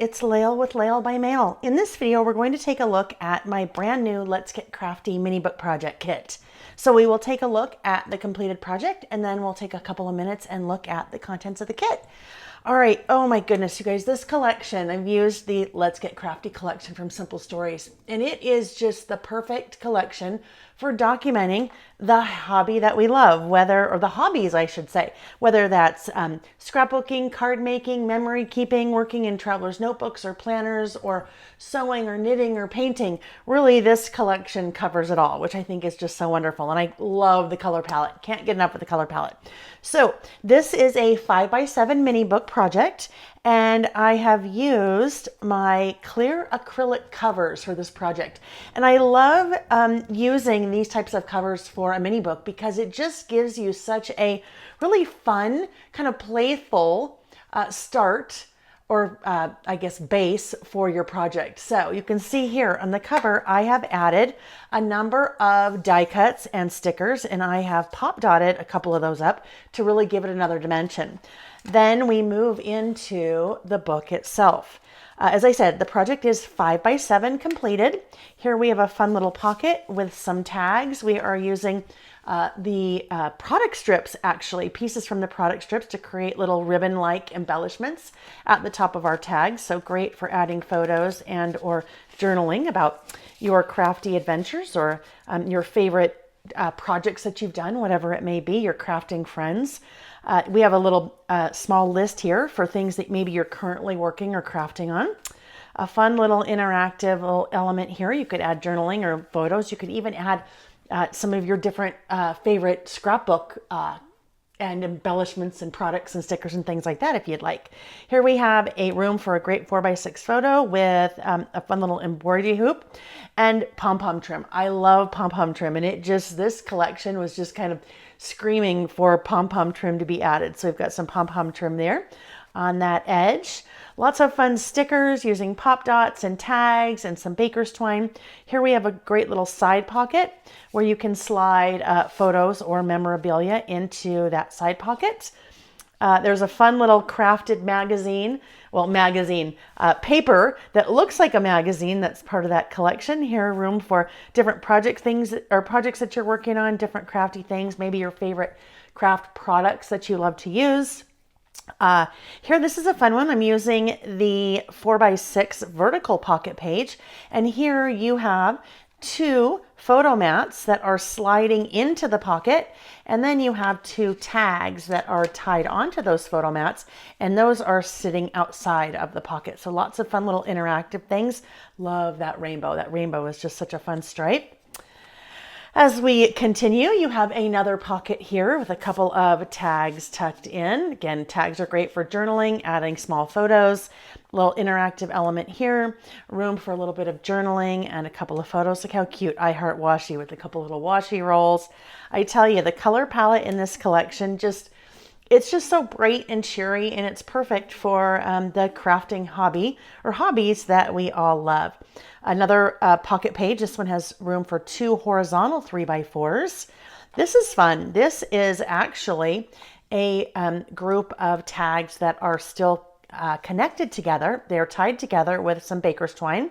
it's Layle with Layle by Mail. In this video, we're going to take a look at my brand new Let's Get Crafty mini book project kit. So we will take a look at the completed project and then we'll take a couple of minutes and look at the contents of the kit. All right, oh my goodness, you guys, this collection, I've used the Let's Get Crafty collection from Simple Stories, and it is just the perfect collection for documenting the hobby that we love, or the hobbies, I should say, whether that's scrapbooking, card making, memory keeping, working in traveler's notebooks or planners, or sewing or knitting or painting. Really, this collection covers it all, which I think is just so wonderful. And I love the color palette. Can't get enough of the color palette. So this is a 5x7 mini book project, and I have used my clear acrylic covers for this project. And I love using these types of covers for a mini book because it just gives you such a really fun, kind of playful start or I guess base for your project. So you can see here on the cover, I have added a number of die cuts and stickers, and I have pop dotted a couple of those up to really give it another dimension. Then we move into the book itself. As I said, the project is 5x7 completed. Here we have a fun little pocket with some tags. We are using the product strips, actually, pieces from the product strips to create little ribbon-like embellishments at the top of our tags. So great for adding photos and or journaling about your crafty adventures or your favorite projects that you've done, whatever it may be, your crafting friends. We have a little small list here for things that maybe you're currently working or crafting on. A fun little interactive little element here. You could add journaling or photos. You could even add some of your different favorite scrapbook and embellishments and products and stickers and things like that if you'd like. Here we have a room for a great 4x6 photo with a fun little embroidery hoop and pom-pom trim. I love pom-pom trim, and this collection was just kind of screaming for pom-pom trim to be added. So we've got some pom-pom trim there on that edge. Lots of fun stickers using pop dots and tags and some baker's twine. Here we have a great little side pocket where you can slide photos or memorabilia into that side pocket. There's a fun little crafted paper that looks like a magazine that's part of that collection. Here, room for different projects that you're working on, different crafty things, maybe your favorite craft products that you love to use. Here, this is a fun one. I'm using the 4x6 vertical pocket page, and here you have two photo mats that are sliding into the pocket, and then you have two tags that are tied onto those photo mats, and those are sitting outside of the pocket. So lots of fun little interactive things. Love that rainbow. That rainbow is just such a fun stripe. As we continue, you have another pocket here with a couple of tags tucked in. Again, tags are great for journaling, adding small photos, a little interactive element here, room for a little bit of journaling and a couple of photos. Look how cute I Heart Washi with a couple little washi rolls. I tell you, the color palette in this collection it's just so bright and cheery, and it's perfect for the crafting hobby or hobbies that we all love. Another pocket page. This one has room for two horizontal 3x4s. This is fun. This is actually a group of tags that are still connected together. They're tied together with some baker's twine.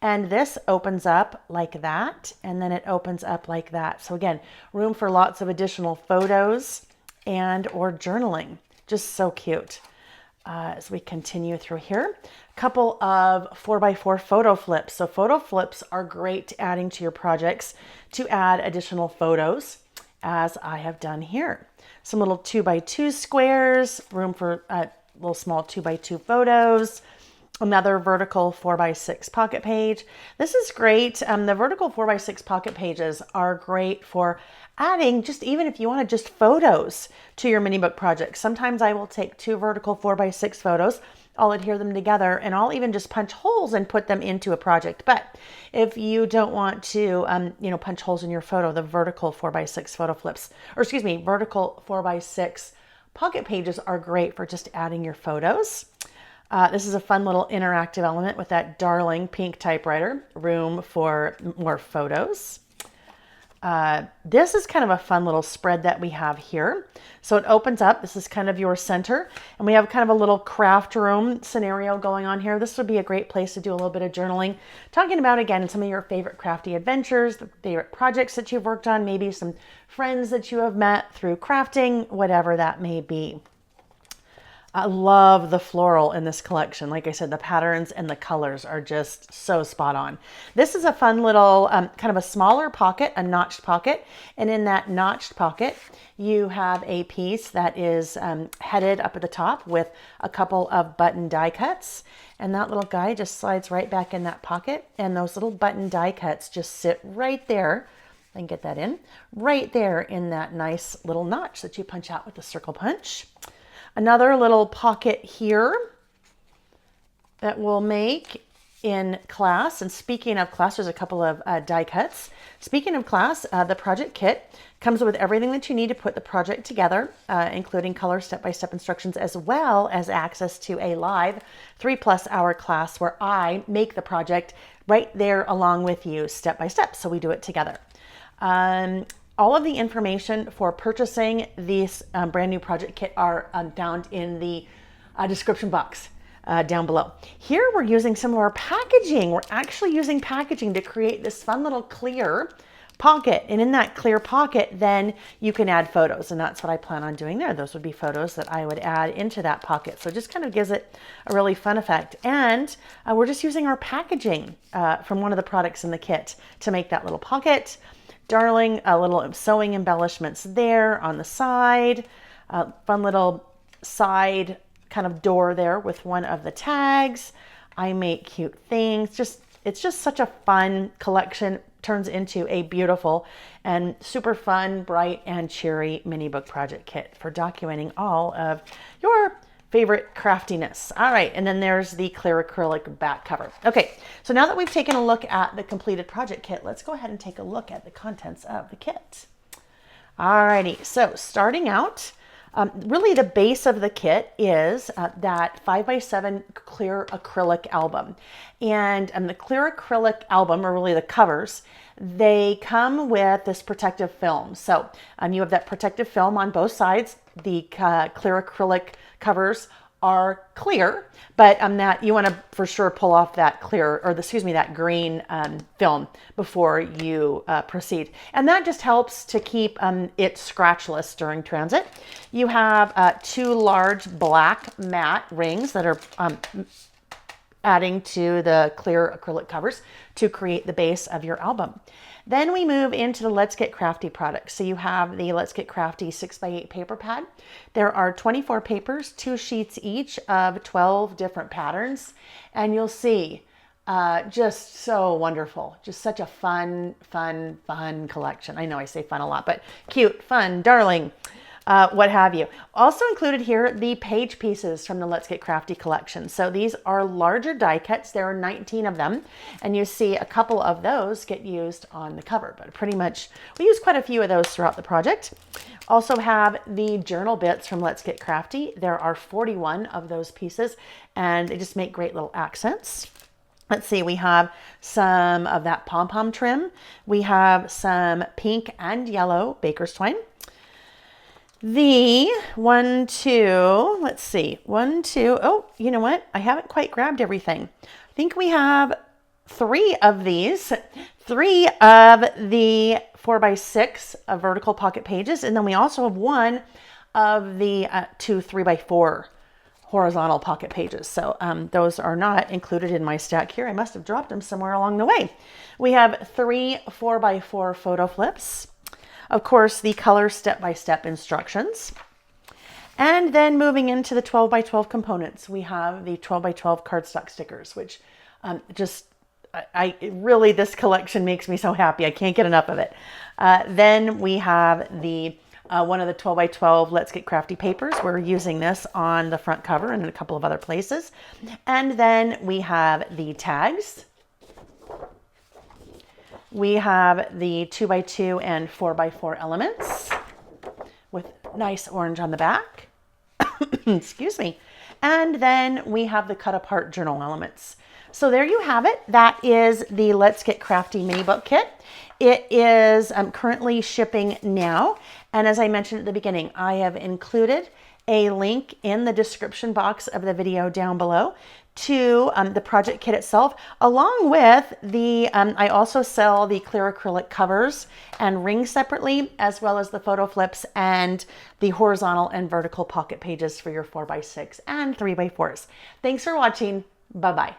And this opens up like that, and then it opens up like that. So again, room for lots of additional photos and or journaling. Just so cute. As we continue through here, a couple of 4x4 photo flips. So photo flips are great adding to your projects to add additional photos, as I have done here. Some little 2x2 squares, room for little small 2x2 photos. Another vertical 4x6 pocket page. This is great. The vertical 4x6 pocket pages are great for adding, just even if you want to just photos to your mini book project. Sometimes I will take two vertical 4x6 photos, I'll adhere them together, and I'll even just punch holes and put them into a project. But if you don't want to, punch holes in your photo, the vertical 4x6 photo flips, vertical 4x6 pocket pages are great for just adding your photos. This is a fun little interactive element with that darling pink typewriter, room for more photos. This is kind of a fun little spread that we have here. So it opens up. This is kind of your center. And we have kind of a little craft room scenario going on here. This would be a great place to do a little bit of journaling. Talking about, again, some of your favorite crafty adventures, the favorite projects that you've worked on, maybe some friends that you have met through crafting, whatever that may be. I love the floral in this collection. Like I said, the patterns and the colors are just so spot on. This is a fun little kind of a smaller pocket, a notched pocket. And in that notched pocket, you have a piece that is headed up at the top with a couple of button die cuts. And that little guy just slides right back in that pocket. And those little button die cuts just sit right there. I can get that in right there in that nice little notch that you punch out with the circle punch. Another little pocket here that we'll make in class. And speaking of class, there's a couple of die cuts. Speaking of class, the project kit comes with everything that you need to put the project together, including color step-by-step instructions, as well as access to a live 3+ hour class where I make the project right there along with you step by step. So we do it together. All of the information for purchasing this brand new project kit are found in the description box down below. Here we're using some of our packaging. We're actually using packaging to create this fun little clear pocket. And in that clear pocket, then you can add photos. And that's what I plan on doing there. Those would be photos that I would add into that pocket. So it just kind of gives it a really fun effect. And we're just using our packaging from one of the products in the kit to make that little pocket. Darling, a little sewing embellishments there on the side, fun little side kind of door there with one of the tags. I make cute things. It's just such a fun collection. Turns into a beautiful and super fun, bright and cheery mini book project kit for documenting all of your favorite craftiness. All right, and then there's the clear acrylic back cover. Okay, so now that we've taken a look at the completed project kit, let's go ahead and take a look at the contents of the kit. All righty, so starting out, really the base of the kit is that 5x7 clear acrylic album. And the clear acrylic album, or really the covers, they come with this protective film. So you have that protective film on both sides. The clear acrylic covers are clear, but that you want to for sure pull off that clear, or that green film before you proceed. And that just helps to keep it scratchless during transit. You have 2 large black matte rings that are adding to the clear acrylic covers to create the base of your album. Then we move into the Let's Get Crafty products. So you have the Let's Get Crafty 6x8 paper pad. There are 24 papers, 2 sheets each of 12 different patterns. And you'll see just so wonderful. Just such a fun collection. I know I say fun a lot, but cute, fun, darling. What have you. Also included here, the page pieces from the Let's Get Crafty collection. So these are larger die cuts. There are 19 of them, and you see a couple of those get used on the cover, but pretty much we use quite a few of those throughout the project. Also have the journal bits from Let's Get Crafty. There are 41 of those pieces, and they just make great little accents. Let's see, we have some of that pom-pom trim. We have some pink and yellow baker's twine. The 1, 2, let's see, 1, 2, oh, you know what? I haven't quite grabbed everything. I think we have 3 of these, 3 of the 4x6 vertical pocket pages. And then we also have 1 of the 2 3x4 horizontal pocket pages. So those are not included in my stack here. I must have dropped them somewhere along the way. We have 3 4x4 photo flips. Of course, the color step-by-step instructions. And then moving into the 12x12 components, we have the 12x12 cardstock stickers, which really, this collection makes me so happy. I can't get enough of it. Then we have the one of the 12x12 Let's Get Crafty papers. We're using this on the front cover and in a couple of other places. And then we have the tags. We have the 2x2 and 4x4 elements with nice orange on the back. Excuse me. And then we have the cut apart journal elements. So there you have it. That is the Let's Get Crafty mini book kit. It is currently shipping now. And as I mentioned at the beginning, I have included a link in the description box of the video down below to the project kit itself, along with the, I also sell the clear acrylic covers and rings separately, as well as the photo flips and the horizontal and vertical pocket pages for your 4x6 and 3x4s. Thanks for watching. Bye-bye.